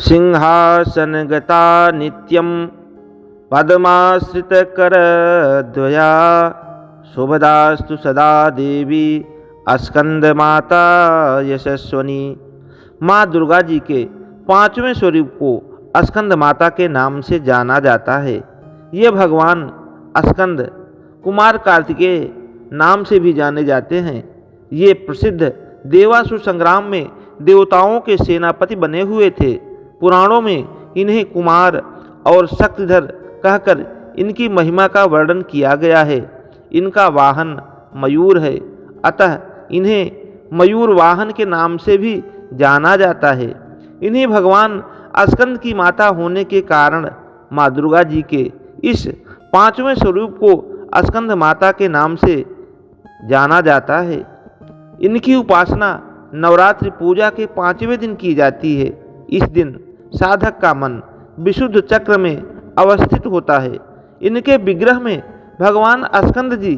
सिंहासनगता नित्यं पद्माश्रितकरद्वया शुभदास्तु सदा देवी स्कंदमाता यशस्वनी। माँ दुर्गा जी के पांचवें स्वरूप को स्कंद माता के नाम से जाना जाता है। ये भगवान स्कंद कुमार कार्तिकेय नाम से भी जाने जाते हैं। ये प्रसिद्ध देवासुर संग्राम में देवताओं के सेनापति बने हुए थे। पुराणों में इन्हें कुमार और शक्तिधर कहकर इनकी महिमा का वर्णन किया गया है। इनका वाहन मयूर है, अतः इन्हें मयूर वाहन के नाम से भी जाना जाता है। इन्हीं भगवान स्कंद की माता होने के कारण माँ दुर्गा जी के इस पांचवें स्वरूप को स्कंद माता के नाम से जाना जाता है। इनकी उपासना नवरात्रि पूजा के पांचवें दिन की जाती है। इस दिन साधक का मन विशुद्ध चक्र में अवस्थित होता है। इनके विग्रह में भगवान स्कंद जी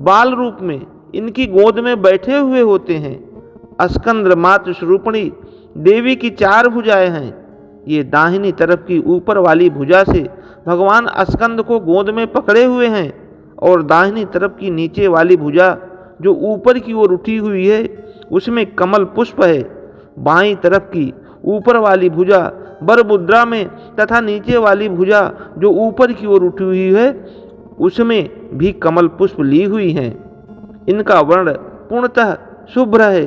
बाल रूप में इनकी गोद में बैठे हुए होते हैं। स्कंद मातृ स्वरूपिणी देवी की चार भुजाएं हैं। ये दाहिनी तरफ की ऊपर वाली भुजा से भगवान स्कंद को गोद में पकड़े हुए हैं और दाहिनी तरफ की नीचे वाली भुजा जो ऊपर की ओर उठी हुई है उसमें कमल पुष्प है। बाईं तरफ की ऊपर वाली भुजा बर मुद्रा में तथा नीचे वाली भुजा जो ऊपर की ओर उठी हुई है उसमें भी कमल पुष्प ली हुई हैं। इनका वर्ण पूर्णतः शुभ्र है।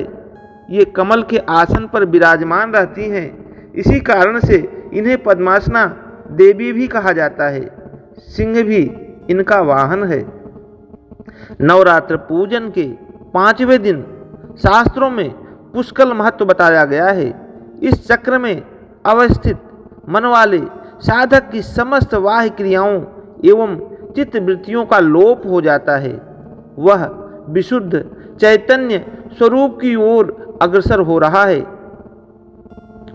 ये कमल के आसन पर विराजमान रहती हैं। इसी कारण से इन्हें पद्मासना देवी भी कहा जाता है। सिंह भी इनका वाहन है। नवरात्र पूजन के पांचवें दिन शास्त्रों में पुष्कल महत्व बताया गया है। इस चक्र में अवस्थित मन वाले साधक की समस्त बाह्य क्रियाओं एवं चित्त वृत्तियों का लोप हो जाता है। वह विशुद्ध चैतन्य स्वरूप की ओर अग्रसर हो रहा है।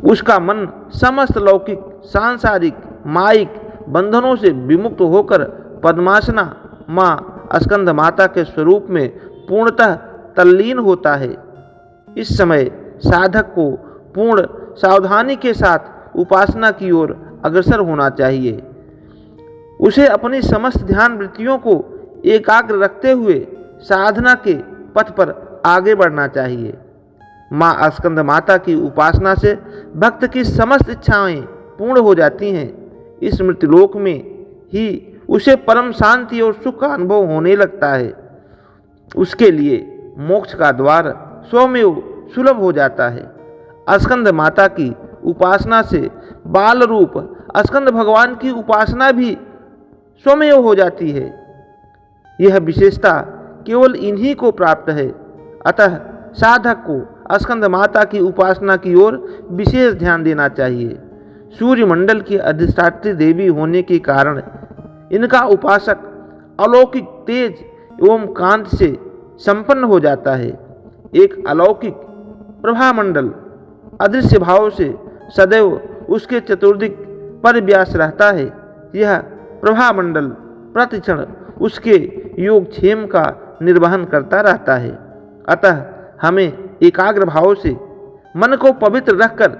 उसका मन समस्त लौकिक सांसारिक माइक बंधनों से विमुक्त होकर पद्मासना माँ स्कंद माता के स्वरूप में पूर्णतः तल्लीन होता है। इस समय साधक को पूर्ण सावधानी के साथ उपासना की ओर अग्रसर होना चाहिए। उसे अपनी समस्त ध्यान वृत्तियों को एकाग्र रखते हुए साधना के पथ पर आगे बढ़ना चाहिए। माँ स्कंद माता की उपासना से भक्त की समस्त इच्छाएं पूर्ण हो जाती हैं। इस मृत्युलोक में ही उसे परम शांति और सुख का अनुभव होने लगता है। उसके लिए मोक्ष का द्वार स्वमेव सुलभ हो जाता है। स्कंद माता की उपासना से बाल रूप स्कंद भगवान की उपासना भी स्वमेव हो जाती है। यह विशेषता केवल इन्हीं को प्राप्त है। अतः साधक को स्कंद माता की उपासना की ओर विशेष ध्यान देना चाहिए। सूर्यमंडल की अधिष्ठात्री देवी होने के कारण इनका उपासक अलौकिक तेज एवं कांत से संपन्न हो जाता है। एक अलौकिक प्रभामंडल अदृश्य भाव से सदैव उसके चतुर्दिक पर व्यास रहता है। यह प्रभामंडल प्रतिक्षण उसके योगक्षेम का निर्वहन करता रहता है। अतः हमें एकाग्र भाव से मन को पवित्र रखकर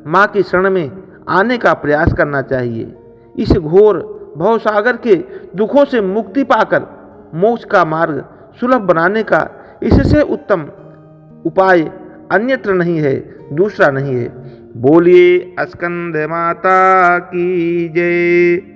माँ की शरण में आने का प्रयास करना चाहिए। इस घोर भवसागर के दुखों से मुक्ति पाकर मोक्ष का मार्ग सुलभ बनाने का इससे उत्तम उपाय अन्यत्र नहीं है, दूसरा नहीं है। बोलिए स्कंद माता की जय।